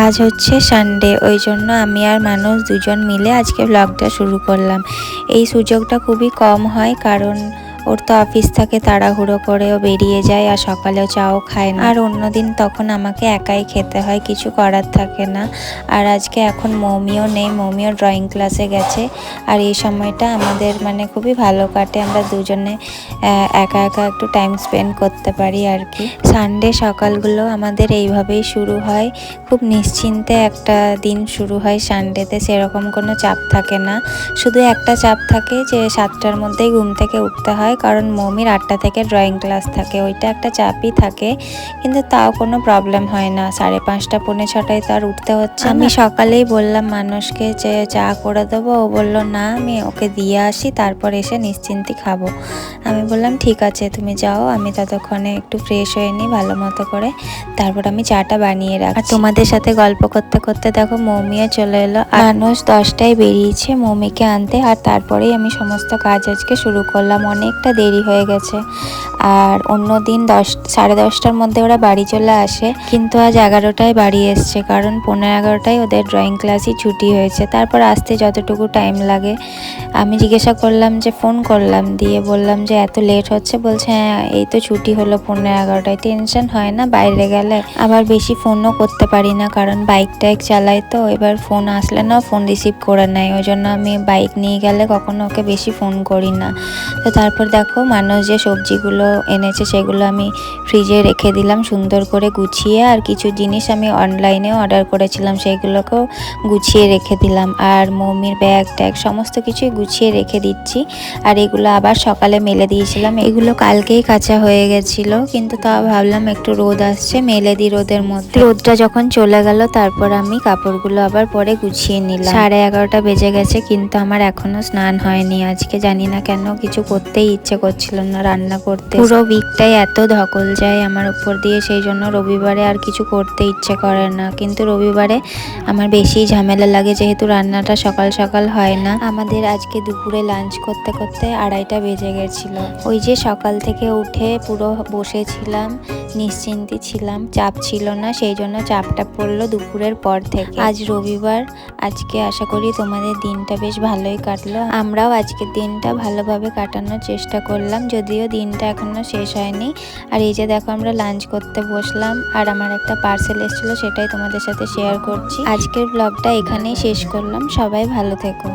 আজ হচ্ছে সানডে, ওই জন্য আমি আর মানুষ দুজন মিলে আজকে ব্লগটা শুরু করলাম। এই সুযোগটা খুবই কম হয়, কারণ ওর তো অফিস থাকে, তাড়াহুড়ো করে ও বেরিয়ে যায় আর সকালেও চাও খায় না। আর অন্যদিন তখন আমাকে একাই খেতে হয়, কিছু করার থাকে না। আর আজকে এখন মৌমিও নেই, মৌমিও ড্রয়িং ক্লাসে গেছে। আর এই সময়টা আমাদের খুবই ভালো কাটে, আমরা দুজনে একা একা একটু টাইম স্পেন্ড করতে পারি আর কি। সানডে সকালগুলো আমাদের এইভাবেই শুরু হয়, খুব নিশ্চিন্তে একটা দিন শুরু হয় সানডেতে। সেরকম কোনো চাপ থাকে না, শুধু একটা চাপ থাকে যে 7টার মধ্যেই ঘুম থেকে উঠতে হয়, কারণ মৌমির 8টা থেকে ড্রয়িং ক্লাস থাকে। ওইটা একটা চাপই থাকে, কিন্তু তাও কোনো প্রবলেম হয় না। 5:30 পৌনে 6টায় তো আর উঠতে হচ্ছে। আমি সকালেই বললাম মানুষকে যে চা করে দেবো, ও বললো না আমি ওকে দিয়ে আসি, তারপর এসে নিশ্চিন্তে খাবো। আমি বললাম ঠিক আছে তুমি যাও, আমি ততক্ষণে একটু ফ্রেশ হয়ে নিই ভালো মতো করে, তারপর আমি চাটা বানিয়ে রাখি। আর তোমাদের সাথে গল্প করতে করতে দেখো মৌমিও চলে এলো। মানুষ 10টায় বেরিয়েছে মৌমিকে আনতে, আর তারপরেই আমি সমস্ত কাজ আজকে শুরু করলাম। অনেকটা দেরি হয়ে গেছে, আর অন্য দিন 10, 10:30টার মধ্যে ওরা বাড়ি চলে আসে, কিন্তু আজ 11টায় বাড়ি এসছে, কারণ 11:15টায় ওদের ড্রয়িং ক্লাসই ছুটি হয়েছে। তারপর আসতে যতটুকু টাইম লাগে, আমি জিজ্ঞাসা করলাম যে ফোন করলাম, দিয়ে বললাম যে এত লেট হচ্ছে, বলছে হ্যাঁ এই তো ছুটি হলো 11:15টায়। টেনশন হয় না বাইরে গেলে, আবার বেশি ফোনও করতে পারি না, কারণ বাইক টাইক চালাই তো, এবার ফোন আসলে না ফোন রিসিভ করে নেয়, ওই জন্য আমি বাইক নিয়ে গেলে কখনো ওকে বেশি ফোন করি না। তো তারপর দেখো মানুষ যে সবজিগুলো এনেছে সেগুলো আমি ফ্রিজে রেখে দিলাম সুন্দর করে গুছিয়ে, আর কিছু জিনিস আমি অনলাইনেও অর্ডার করেছিলাম সেইগুলোকেও গুছিয়ে রেখে দিলাম। আর মৌমির ব্যাগ ট্যাগ সমস্ত কিছুই গুছিয়ে রেখে দিচ্ছি। আর এগুলো আবার সকালে মেলে দিয়েছিলাম, এগুলো কালকেই কাঁচা হয়ে গেছিল, কিন্তু তাও ভাবলাম একটু রোদ আসছে মেলে দিই রোদের মধ্যে। রোদটা যখন চলে গেল তারপর আমি কাপড়গুলো আবার পরে গুছিয়ে নিলাম। 11:30 বেজে গেছে, কিন্তু আমার এখনো স্নান হয়নি। আজকে জানি না কেন কিছু করতেই ইচ্ছে করছিল না, রান্না করতে। পুরো উইকটাই এত ধকল যায় আমার উপর দিয়ে, সেই জন্য রবিবারে আর কিছু করতে ইচ্ছে করে না। কিন্তু রবিবারে আমার বেশি ঝামেলা লাগে, যেহেতু রান্নাটা সকাল সকাল হয় না। আমাদের আজকে দুপুরে লাঞ্চ করতে করতে 2:30 বেজে গেছিলো। ওই যে সকাল থেকে উঠে পুরো বসেছিলাম, নিশ্চিন্তি ছিলাম, চাপ ছিল না, সেই জন্য চাপটা পড়লো দুপুরের পর থেকে। আজ রবিবার, আজকে আশা করি তোমাদের দিনটা বেশ ভালোই কাটলো। আমরাও আজকের দিনটা ভালোভাবে কাটানোর চেষ্টা করলাম, যদিও দিনটা এখনো শেষ হয়নি। আর এই যে দেখো আমরা লাঞ্চ করতে বসলাম, আর আমার একটা পার্সেল এসেছিলো, সেটাই তোমাদের সাথে শেয়ার করছি। আজকের ব্লগটা এখানেই শেষ করলাম, সবাই ভালো থেকো।